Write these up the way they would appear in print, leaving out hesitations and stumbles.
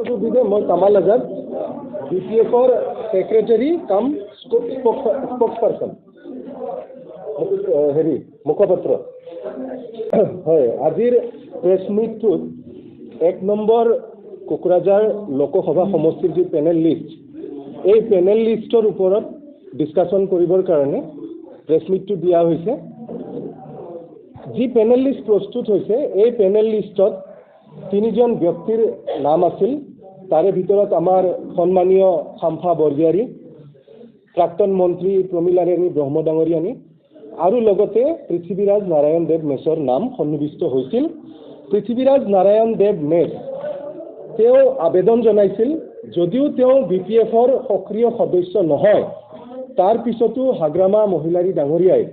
মই কামাল আজাদ BPFৰ সেক্ৰেটাৰী কাম স্পোকসপাৰ্সন মুখপাত্ৰ হয়। আজিৰ প্ৰেছ মিটটোত 1 নম্বৰ কোকৰাঝাৰ লোকসভা সমষ্টিৰ যি পেনেল লিষ্ট, এই পেনেল লিষ্টৰ ওপৰত ডিছকাশ্যন কৰিবৰ কাৰণে প্ৰেছ মিটটো দিয়া হৈছে। যি পেনেল লিষ্ট প্ৰস্তুত হৈছে, এই পেনেল লিষ্টত 3জন ব্যক্তিৰ নাম আছিল। তাৰে ভিতৰত আমাৰ সন্মানীয় শাম্ফা বৰগিয়াৰী, প্ৰাক্তন মন্ত্ৰী প্ৰমীলাৰাণী ব্ৰহ্ম ডাঙৰীয়ানী আৰু লগতে পৃথ্বীৰাজ নাৰায়ণ দেৱ মেছৰ নাম সন্নিৱিষ্ট হৈছিল। পৃথ্বীৰাজ নাৰায়ণ দেৱ মেছ তেওঁ আবেদন জনাইছিল, যদিও তেওঁ BPFৰ সক্ৰিয় সদস্য নহয়, তাৰ পিছতো হাগ্ৰামা মহিলাৰী ডাঙৰীয়াই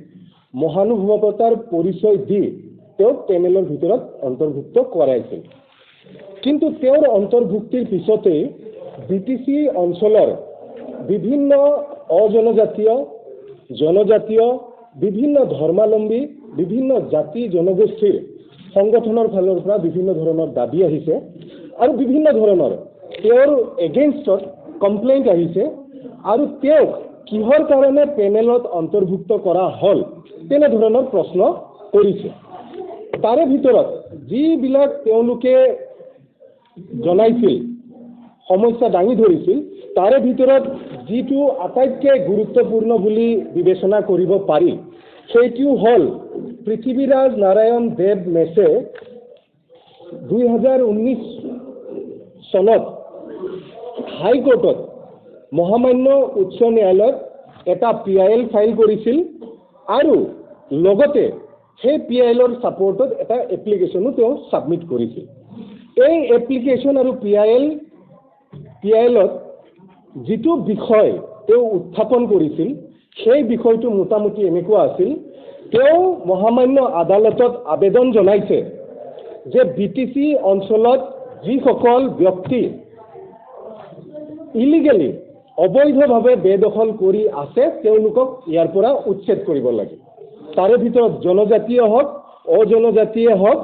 মহানুভৱতাৰ পৰিচয় দি তেওঁক পেনেলৰ ভিতৰত অন্তৰ্ভুক্ত কৰাইছিল। কিন্তু তেওঁৰ অন্তৰ্ভুক্তিৰ পিছতেই BTC অঞ্চলৰ বিভিন্ন অজনজাতীয়, জনজাতীয়, বিভিন্ন ধৰ্মাৱলম্বী, বিভিন্ন জাতি জনগোষ্ঠীৰ সংগঠনৰ ফালৰ পৰা বিভিন্ন ধৰণৰ দাবী আহিছে আৰু বিভিন্ন ধৰণৰ তেওঁৰ এগেইনষ্টত কমপ্লেইণ্ট আহিছে আৰু তেওঁক কিহৰ কাৰণে পেনেলত অন্তৰ্ভুক্ত কৰা হ'ল তেনেধৰণৰ প্ৰশ্ন কৰিছে। তাৰে ভিতৰত যিবিলাক তেওঁলোকে জনাইছিল, সমস্যা দাঙি ধৰিছিল, তাৰে ভিতৰত যিটো আটাইতকৈ গুৰুত্বপূৰ্ণ বুলি বিবেচনা কৰিব পাৰি, সেইটো হ'ল পৃথ্বীৰাজ নাৰায়ণ দেৱ মেছে 2019 চনত হাইকোৰ্টত মহামান্য উচ্চ ন্যায়ালয়ত এটা PIL ফাইল কৰিছিল আৰু লগতে সেই PILৰ ছাপৰ্টত এটা এপ্লিকেশ্যনো তেওঁ ছাবমিট কৰিছিল। এই এপ্লিকেশ্যন আৰু PILত যিটো বিষয় তেওঁ উত্থাপন কৰিছিল, সেই বিষয়টো মোটামুটি এনেকুৱা আছিল, তেওঁ মহামান্য আদালতত আবেদন জনাইছে যে BTC অঞ্চলত যিসকল ব্যক্তি ইলিগেলি অবৈধভাৱে বেদখল কৰি আছে, তেওঁলোকক ইয়াৰ পৰা উচ্ছেদ কৰিব লাগে। তাৰে ভিতৰত জনজাতীয় হওক, অজনজাতীয় হওক,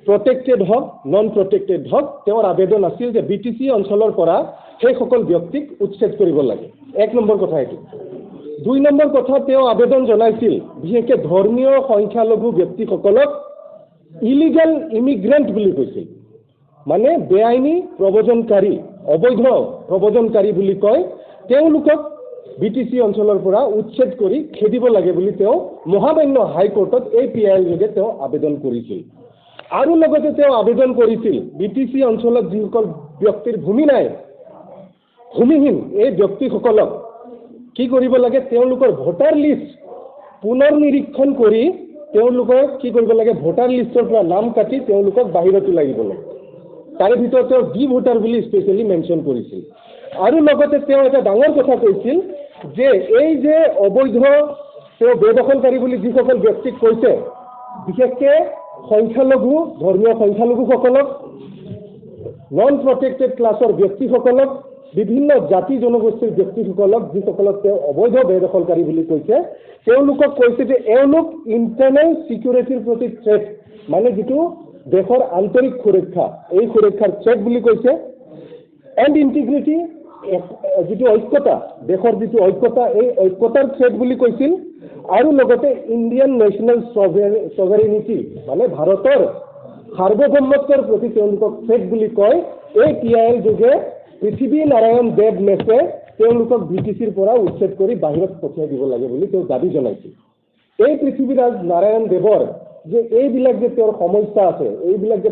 প্ৰটেক্টেড হওক, নন প্ৰটেক্টেড হওক, তেওঁৰ আবেদন আছিল যে BTC অঞ্চলৰ পৰা সেইসকল ব্যক্তিক উচ্ছেদ কৰিব লাগে। 1 নম্বৰ কথা এইটো। 2 নম্বৰ কথা, তেওঁ আবেদন জনাইছিল বিশেষকৈ ধৰ্মীয় সংখ্যালঘু ব্যক্তিসকলক ইলিগেল ইমিগ্ৰেণ্ট বুলি কৈছিল, মানে বেআইনী প্ৰব্ৰজনকাৰী, অবৈধ প্ৰব্ৰজনকাৰী বুলি কয়, তেওঁলোকক BTC অঞ্চলৰ পৰা উচ্ছেদ কৰি খেদিব লাগে বুলি তেওঁ মহামান্য হাইকোৰ্টত এই PIL যোগে তেওঁ আবেদন কৰিছিল। আৰু লগতে তেওঁ আবেদন কৰিছিল BTC অঞ্চলত যিসকল ব্যক্তিৰ ভূমি নাই, ভূমিহীন এই ব্যক্তিসকলক কি কৰিব লাগে, তেওঁলোকৰ ভোটাৰ লিষ্ট পুনৰ নিৰীক্ষণ কৰি তেওঁলোকক কি কৰিব লাগে, ভোটাৰ লিষ্টৰ পৰা নাম কাটি তেওঁলোকক বাহিৰত ওলাই দিব লাগে। তাৰে ভিতৰত তেওঁ ডি ভোটাৰ বুলি স্পেচিয়েলি মেনশ্যন কৰিছিল। আৰু লগতে তেওঁ এটা ডাঙৰ কথা কৈছিল যে এই যে অবৈধ তেওঁ বেদখলকাৰী বুলি যিসকল ব্যক্তিক কৈছে, বিশেষকৈ সংখ্যালঘু, ধৰ্মীয় সংখ্যালঘুসকলক, নন প্ৰটেক্টেড ক্লাছৰ ব্যক্তিসকলক, বিভিন্ন জাতি জনগোষ্ঠীৰ ব্যক্তিসকলক যিসকলক তেওঁ অবৈধ বেদখলকাৰী বুলি কৈছে, তেওঁলোকক কৈছে যে এওঁলোক ইণ্টাৰনেল ছিকিউৰিটিৰ প্ৰতি থ্ৰেট, মানে যিটো দেশৰ আন্তৰিক সুৰক্ষা, এই সুৰক্ষাৰ থ্ৰেট বুলি কৈছে। এণ্ড ইণ্টিগ্ৰিটি, যিটো ঐক্যতা, দেশৰ যিটো ঐক্যতা, এই ঐক্যতাৰ থ্ৰেট বুলি কৈছিল। আৰু লগতে ইণ্ডিয়ান নেশ্যনেল ছভাৰেনিটি, মানে ভাৰতৰ সাৰ্বভৌমত্বৰ প্ৰতি তেওঁলোকক থ্ৰেট বুলি কয়। এই PIL যোগে পৃথ্বী নাৰায়ণ দেৱ মেছে তেওঁলোকক BTCৰ পৰা উচ্ছেদ কৰি বাহিৰত পঠিয়াই দিব লাগে বুলি তেওঁ দাবী জনাইছিল। এই পৃথ্বীৰাজ নাৰায়ণ দেৱৰ যে এইবিলাক যে তেওঁৰ সমস্যা আছে, এইবিলাক যে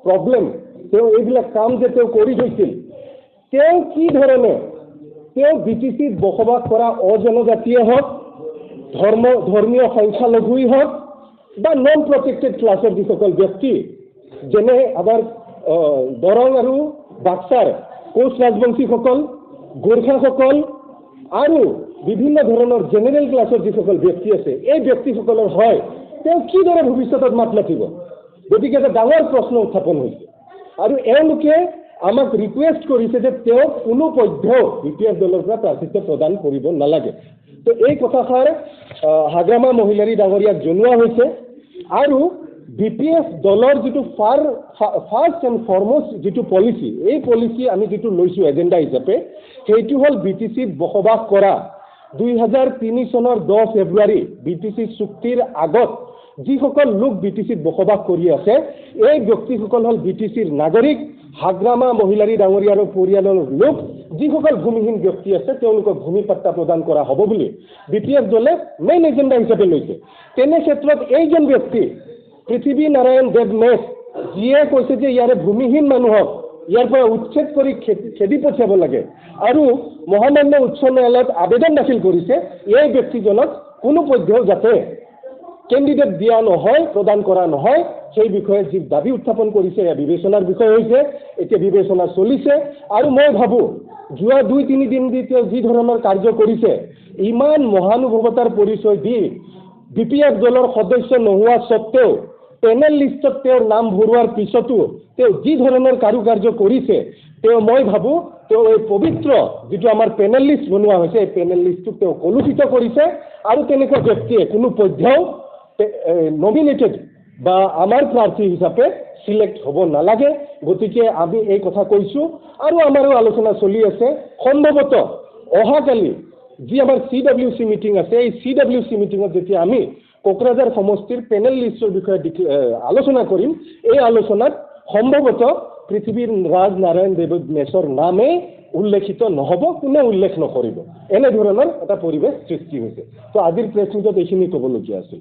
প্ৰব্লেম, তেওঁ এইবিলাক কাম যে তেওঁ কৰি গৈছিল, তেওঁ কি ধৰণে তেওঁ BTCত বসবাস কৰা অজনজাতীয় হওক, ধৰ্মীয় সংখ্যালঘুই হওক বা নন প্ৰটেক্টেড ক্লাছৰ যিসকল ব্যক্তি, যেনে আমাৰ দৰং আৰু বাক্সাৰ কোচ ৰাজবংশীসকল, গোৰ্খাসকল আৰু বিভিন্ন ধৰণৰ জেনেৰেল ক্লাছৰ যিসকল ব্যক্তি আছে, এই ব্যক্তিসকলৰ হয় তেওঁ কিদৰে ভৱিষ্যতত মাত মাতিব? গতিকে এটা ডাঙৰ প্ৰশ্ন উত্থাপন হৈছে। আৰু এওঁলোকে আমাক ৰিকুৱেষ্ট কৰিছে যে তেওঁক কোনো পধ্যেও BPF দলৰ পৰা প্ৰাৰ্থিত্ব প্ৰদান কৰিব নালাগে। তো এই কথাষাৰ হাগ্ৰামা মহিলাৰী ডাঙৰীয়াক জনোৱা হৈছে আৰু BPF দলৰ যিটো ফাৰ্ষ্ট এণ্ড ফৰমষ্ট যিটো পলিচি, এই পলিচি আমি যিটো লৈছোঁ এজেণ্ডা হিচাপে, সেইটো হ'ল BTCত বসবাস কৰা 2003 চনৰ 10 ফেব্ৰুৱাৰী BTC চুক্তিৰ আগত যিসকল লোক BTCত বসবাস কৰি আছে, এই ব্যক্তিসকল হ'ল BTCৰ নাগৰিক, হাগ্ৰামা মহিলাৰী ডাঙৰীয়াৰ পৰিয়ালৰ লোক, যিসকল ভূমিহীন ব্যক্তি আছে তেওঁলোকক ভূমি পাট্টা প্ৰদান কৰা হ'ব বুলি BPF দলে মেইন এজেণ্ডা হিচাপে লৈছে। তেনে ক্ষেত্ৰত এইজন ব্যক্তি পৃথিৱী নাৰায়ণ দেৱ মেছ, যিয়ে কৈছে যে ইয়াৰে ভূমিহীন মানুহক ইয়াৰ পৰা উচ্ছেদ কৰি খেদি পঠিয়াব লাগে আৰু মহামান্য উচ্চ ন্যায়ালয়ত আবেদন দাখিল কৰিছে, এই ব্যক্তিজনক কোনো পধ্যেও যাতে কেণ্ডিডেট দিয়া নহয়, প্ৰদান কৰা নহয়, সেই বিষয়ে যি দাবী উত্থাপন কৰিছে এয়া বিবেচনাৰ বিষয় হৈছে। এতিয়া বিবেচনা চলিছে আৰু মই ভাবোঁ যোৱা 2-3 দিন তেওঁ যি ধৰণৰ কাৰ্য কৰিছে, ইমান মহানুভৱতাৰ পৰিচয় দি BPF দলৰ সদস্য নোহোৱা স্বত্তেও পেনেল লিষ্টত তেওঁৰ নাম ভৰোৱাৰ পিছতো তেওঁ যি ধৰণৰ কাৰুকাৰ্য কৰিছে, মই ভাবোঁ তেওঁ এই পবিত্ৰ যিটো আমাৰ পেনেল লিষ্ট বনোৱা হৈছে, এই পেনেল লিষ্টটোক তেওঁ কলুষিত কৰিছে আৰু তেনেকুৱা ব্যক্তিয়ে কোনো পধ্যেও নমিনেটেড বা আমাৰ প্ৰাৰ্থী হিচাপে সিলেক্ট হ'ব নালাগে। গতিকে আমি এই কথা কৈছোঁ আৰু আমাৰো আলোচনা চলি আছে। সম্ভৱতঃ অহাকালি যি আমাৰ CWC মিটিং আছে, এই CWC মিটিঙত যেতিয়া আমি কোকৰাঝাৰ সমষ্টিৰ পেনেল লিষ্টৰ বিষয়ে আলোচনা কৰিম, এই আলোচনাত সম্ভৱতঃ পৃথিৱীৰ ৰাজ নাৰায়ণ দেৱ মেছৰ নামে উল্লেখিত নহ'ব, কোনে উল্লেখ নকৰিব, এনেধৰণৰ এটা পৰিৱেশ সৃষ্টি হৈছে। তো আজিৰ প্ৰেছ মিটত এইখিনি ক'বলগীয়া আছিল।